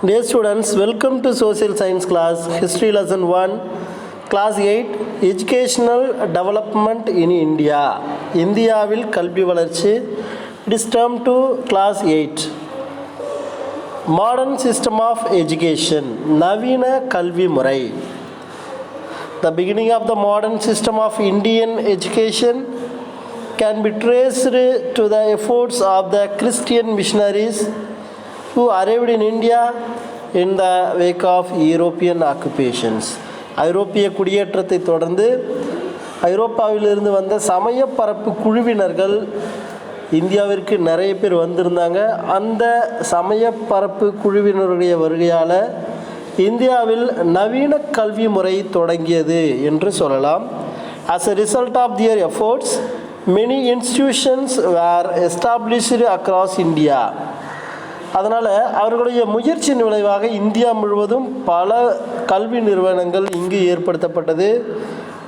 Dear students, welcome to Social Science class, History Lesson 1, Class 8, Educational Development in India. இந்தியாவில் கல்வி வளர்ச்சி. It is termed to Class 8. Modern System of Education, நவீன கல்வி முறை. The beginning of the modern system of Indian education can be traced to the efforts of the Christian missionaries who arrived in India in the wake of European occupations. ஐரோப்பிய குடியேற்றத்தை தொடர்ந்து ஐரோப்பாவிலிருந்து வந்த சமய பரப்பு குழுவினர்கள் இந்தியாவிற்கு நிறைய பேர் வந்திருந்தாங்க. அந்த சமய பரப்பு குழுவினருடைய வருகையால் இந்தியாவில் நவீன கல்வி முறை தொடங்கியது என்று சொல்லலாம். As a result of their efforts, many institutions were established across India. அதனால் அவர்களுடைய முயற்சியின் விளைவாக இந்தியா முழுவதும் பல கல்வி நிறுவனங்கள் இங்கு ஏற்படுத்தப்பட்டது.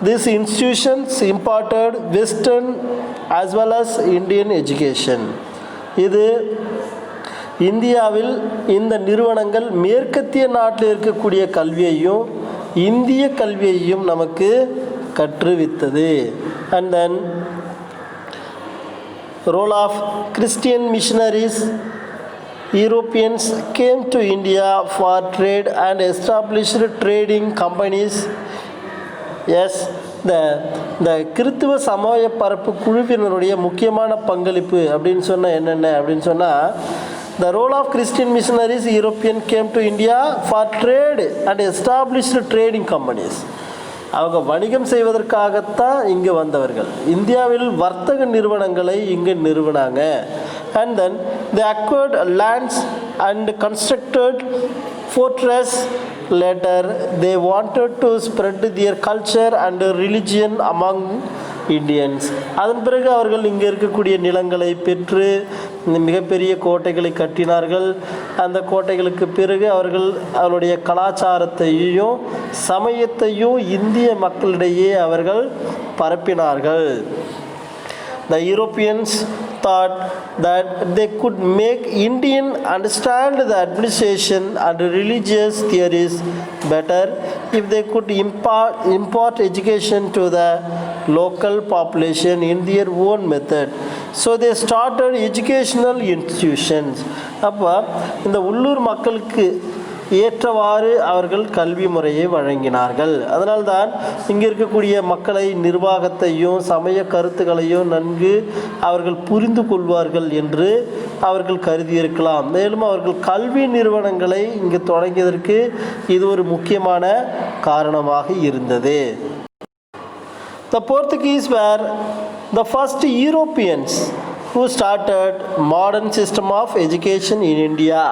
These institutions imparted Western as well as Indian education. இது இந்தியாவில் இந்த நிறுவனங்கள் மேற்கத்திய நாட்டில் இருக்கக்கூடிய கல்வியையும் இந்திய கல்வியையும் நமக்கு கற்றுவித்தது. And then role of Christian missionaries. Europeans came to India for trade and established trading companies. Yes, the கிறித்துவ சமய பரப்பு குழுவினருடைய முக்கியமான பங்களிப்பு அப்படின்னு சொன்னால் என்னென்ன அப்படின்னு சொன்னால், the role of Christian missionaries, European came to India for trade and established trading companies. அவங்க வணிகம் செய்வதற்காகத்தான் இங்கே வந்தவர்கள். இந்தியாவில் வர்த்தக நிறுவனங்களை இங்கே நிறுவனாங்க. And then they acquired lands and constructed fortress. Later they wanted to spread their culture and religion among Indians. அதன் பிறகு அவர்கள் இங்கே இருக்கக்கூடிய நிலங்களை பெற்று மிகப்பெரிய கோட்டைகளை கட்டினார்கள். அந்த கோட்டைகளுக்கு பிறகு அவர்கள் அவருடைய கலாச்சாரத்தையும் சமயத்தையும் இந்திய மக்களிடையே அவர்கள் பரப்பினார்கள். The Europeans thought that they could make Indian understand the administration and religious theories better if they could impart education to the local population in their own method. So they started educational institutions. அப்போ இந்த உள்ளூர் மக்களுக்கு ஏற்றவாறு அவர்கள் கல்வி முறையை வழங்கினார்கள். அதனால்தான் இங்கே இருக்கக்கூடிய மக்களை நிர்வாகத்தையும் சமய கருத்துக்களையும் நன்கு அவர்கள் புரிந்து கொள்வார்கள் என்று அவர்கள் கருதியிருக்கலாம். மேலும் அவர்கள் கல்வி நிறுவனங்களை இங்கு தொடங்கியதற்கு இது ஒரு முக்கியமான காரணமாக இருந்தது. The Portuguese were the first Europeans who started modern system of education in India.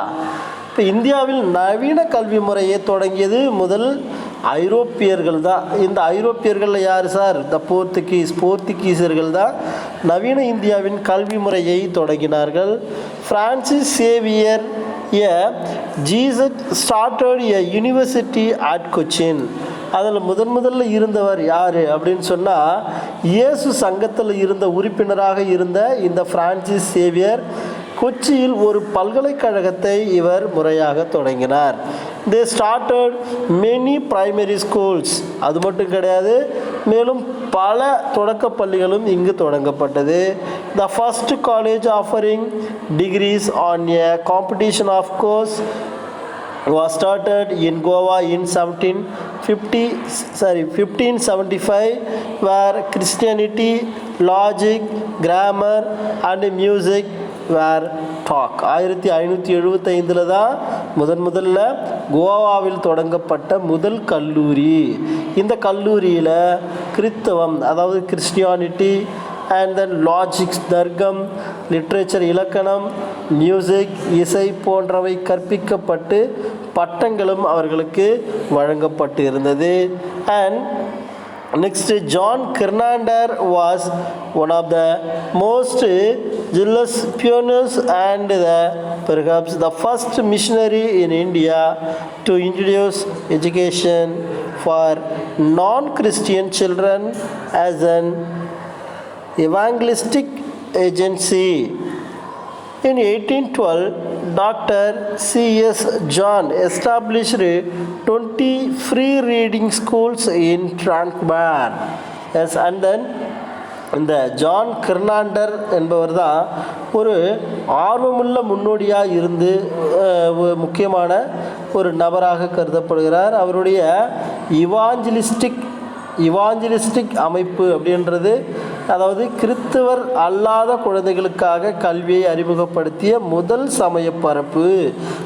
இப்போ இந்தியாவில் நவீன கல்வி முறையை தொடங்கியது முதல் ஐரோப்பியர்கள் தான். இந்த ஐரோப்பியர்களில் யார் சார்? த போர்த்துகீசர்கள் தான் நவீன இந்தியாவின் கல்வி முறையை தொடங்கினார்கள். Francis Xavier Jesus started a university at Cochin. அதில் முதல்ல இருந்தவர் யார் அப்படின்னு சொன்னால், இயேசு சங்கத்தில் இருந்த உறுப்பினராக இருந்த இந்த பிரான்சிஸ் சேவியர் கொச்சியில் ஒரு பல்கலைக்கழகத்தை இவர் முறையாக தொடங்கினார். They started many primary schools. அது மட்டும் கிடையாது, மேலும் பல தொடக்க பள்ளிகளும் இங்கு தொடங்கப்பட்டது. The first college offering degrees on a competition of course was started in Goa in 1575, where Christianity, logic, grammar and music were taught. 1575 தான் முதல்ல கோவாவில் தொடங்கப்பட்ட முதல் கல்லூரி. இந்த கல்லூரியில் கிறித்தவம், அதாவது கிறிஸ்டியானிட்டி, அண்ட் தென் லாஜிக்ஸ், தர்க்கம், லிட்ரேச்சர், இலக்கணம், மியூசிக், இசை போன்றவை கற்பிக்கப்பட்டு பட்டங்களும் அவர்களுக்கு வழங்கப்பட்டு இருந்தது. And next, John Kiernander was one of the most zealous pioneers and perhaps the first missionary in India to introduce education for non-Christian children as an evangelistic agency. In 1812, Dr. C.S. John established 20 free reading schools in Tranquebar. Yes, and then இந்த John கிர்னாண்டர் என்பவர் தான் ஒரு ஆர்வமுள்ள முன்னோடியாக இருந்து முக்கியமான ஒரு நபராக கருதப்படுகிறார். அவருடைய இவாஞ்சலிஸ்டிக் அமைப்பு அப்படின்றது, அதாவது கிறிஸ்தவர் அல்லாத குழந்தைகளுக்காக கல்வியை அறிமுகப்படுத்திய முதல் சமயப்பரப்பு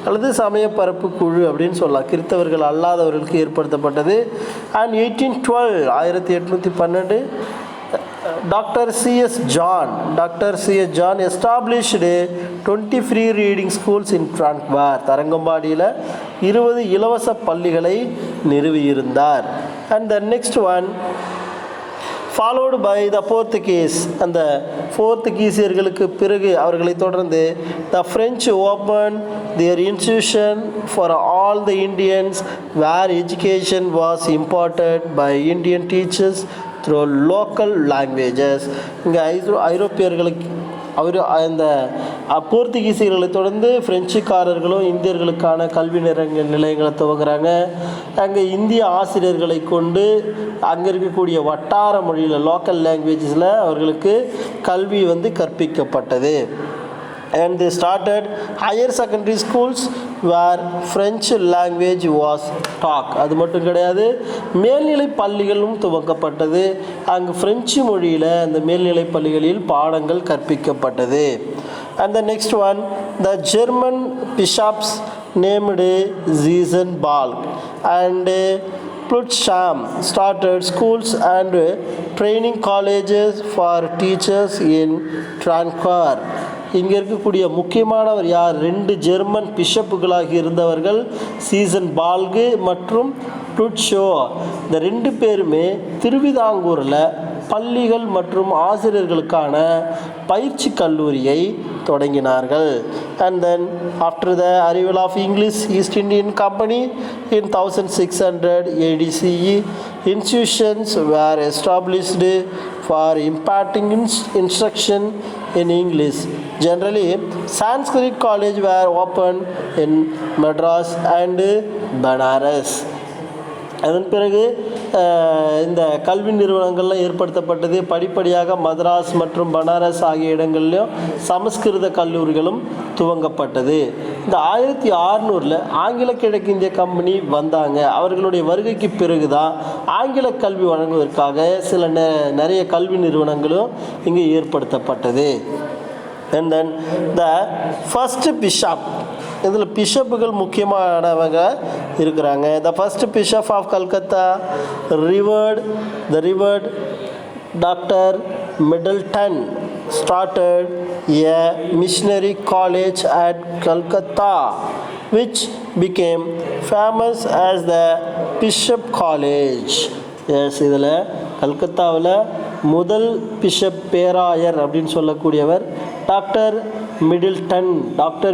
அல்லது சமயப்பரப்பு குழு அப்படின்னு சொல்லலாம். கிறிஸ்தவர்கள் அல்லாதவர்களுக்கு ஏற்படுத்தப்பட்டது. And 1812 Dr. C.S. John established 20 free reading schools in Tranquebar. தரங்கம்பாடியில் 20 இலவச பள்ளிகளை நிறுவியிருந்தார். And the next one followed by the Portuguese. அந்த போர்த்துகீசியர்களுக்கு பிறகு அவர்களை தொடர்ந்து the French opened their institution for all the Indians, where education was imparted by Indian teachers through local languages. இங்கே ஐரோப்பியர்களுக்கு அந்த போர்த்துகீசியர்களை தொடர்ந்து பிரெஞ்சுக்காரர்களும் இந்தியர்களுக்கான கல்வி நிலையங்களை துவங்குறாங்க. அங்கே இந்திய ஆசிரியர்களை கொண்டு அங்கே இருக்கக்கூடிய வட்டார மொழியில் லோக்கல் லாங்குவேஜஸில் அவர்களுக்கு கல்வி கற்பிக்கப்பட்டது. And they started higher secondary schools where French language was taught. அது மட்டும் கிடையாது, மேல்நிலை பள்ளிகளும் துவக்கப்பட்டது. அங்கு பிரெஞ்சு மொழியில் அந்த மேல்நிலை பள்ளிகளில் பாடங்கள் கற்பிக்கப்பட்டது. And the next one, the German bishops named Ziesenbalg and Plutzham started schools and training colleges for teachers in Tranquebar. இங்கே இருக்கக்கூடிய முக்கியமானவர் யார்? 2 ஜெர்மன் பிஷப்புகளாக இருந்தவர்கள், சீசன் பால்கு மற்றும் டுட்ஷோ. இந்த 2 பேருமே திருவிதாங்கூரில் பள்ளிகள் மற்றும் ஆசிரியர்களுக்கான பயிற்சி கல்லூரியை தொடங்கினார்கள். And then after the arrival of English East Indian Company in 1600 AD CE, institutions were established for imparting instruction in English. Generally, Sanskrit college were opened in Madras and Banaras. அதன் பிறகு இந்த கல்வி நிறுவனங்கள்லாம் ஏற்படுத்தப்பட்டது. படிப்படியாக மദ്രാஸ் மற்றும் பனாரஸ் ஆகிய இடங்கள்லையும் சமஸ்கிருத கல்லூரிகளும் துவங்கப்பட்டது. இந்த 1600 ஆங்கில கிழக்கிந்திய கம்பெனி வந்தாங்க. அவர்களுடைய வருகைக்கு பிறகு தான் ஆங்கில கல்வி வழங்குவதற்காக நிறைய கல்வி நிறுவனங்களும் இங்கே ஏற்படுத்தப்பட்டது. And then the first bishop, இதில் பிஷப்புகள் முக்கியமானவங்க இருக்கிறாங்க. The first bishop of Calcutta, the revered Dr. Middleton, started a missionary college at Calcutta, which became famous as the Bishop College. Yes, இதில் கல்கத்தாவில் முதல் பிஷப் பேராயர் அப்படின்னு சொல்லக்கூடியவர் டாக்டர்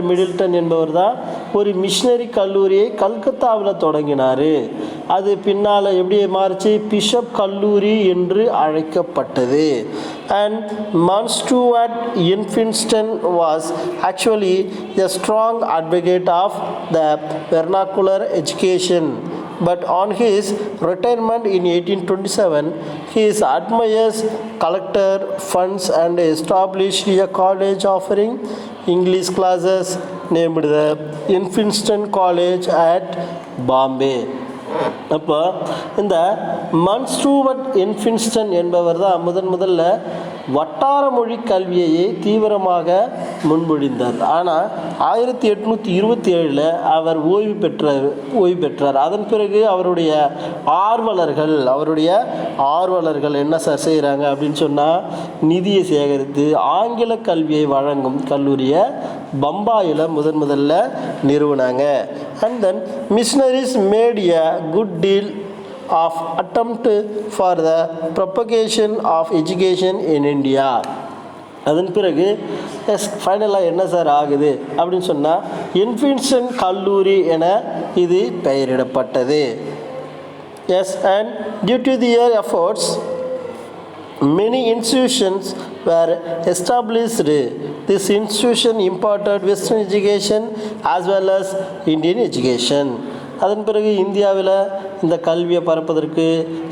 மிடில்டன் என்பவர் தான் ஒரு மிஷினரி கல்லூரியை கல்கத்தாவில் தொடங்கினார். அது பின்னால் எப்படி மாறிச்சு? பிஷப் கல்லூரி என்று அழைக்கப்பட்டது. And Mountstuart Infinston was actually a strong advocate of the vernacular education. But on his retirement in 1827, his admirers collected funds and established a college offering English classes named the Infinston College at Bombay. அப்போ இந்த மன்ஸ்டூவர்ட் இன்ஃபின்ஸ்டன் என்பவர் தான் முதல்ல வட்டார மொழி கல்வியையே தீவிரமாக முன்மொழிந்தார். ஆனால் 1827 அவர் ஓய்வு பெற்றார். அதன் பிறகு அவருடைய ஆர்வலர்கள் என்ன செய்கிறாங்க அப்படின்னு சொன்னால், நிதியை சேகரித்து ஆங்கில கல்வியை வழங்கும் கல்லூரியை பம்பாயில் முதல்ல நிறுவனாங்க. And then missionaries made a good deal of attempt for the propagation of education in India. அதன் பிறகு ஃபைனலாக என்ன சார் ஆகுது அப்படின்னு சொன்னால், இன்ஃபின்ஸ்டன் கல்லூரி என இது பெயரிடப்பட்டது. Yes, and due to their efforts many institutions were established. This institution imparted Western education as well as Indian education. அதன் பிறகு இந்தியாவில் இந்த கல்வியை பரப்பதற்கு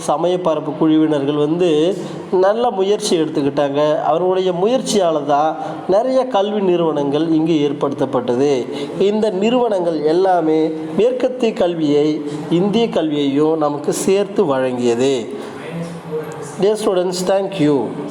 சமய பரப்பு குழுவினர்கள் நல்ல முயற்சி எடுத்துக்கிட்டாங்க. அவர்களுடைய முயற்சியால் தான் நிறைய கல்வி நிறுவனங்கள் இங்கு ஏற்படுத்தப்பட்டது. இந்த நிறுவனங்கள் எல்லாமே மேற்கத்திய கல்வியை இந்திய கல்வியையும் நமக்கு சேர்த்து வழங்கியது. Dear students, thank you.